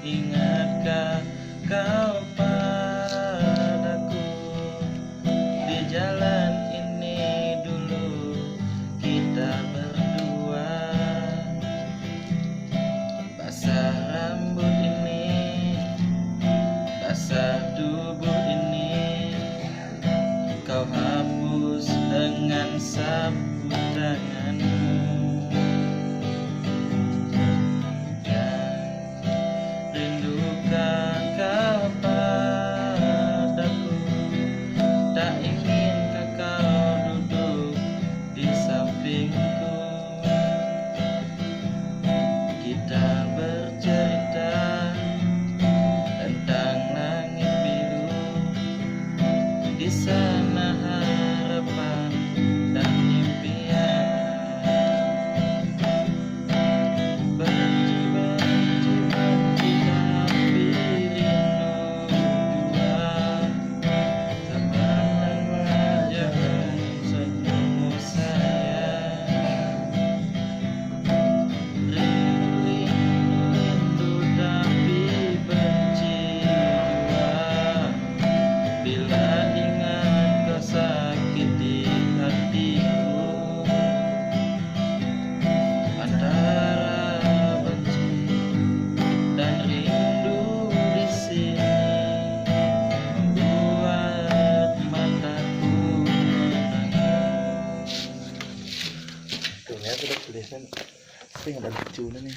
Ingatkah kau padaku? Di jalan ini dulu kita berdua. Basah rambut ini, basah tubuh ini, kau hapus dengan sapu tanganmu. Rindukah kau padaku? Tak inginkah kau duduk di sampingku? Kita bercerita tentang langit biru. Di sana harapan dan impian. Tuh ya, sudah tulisan tapi nggak ada lucunya nih.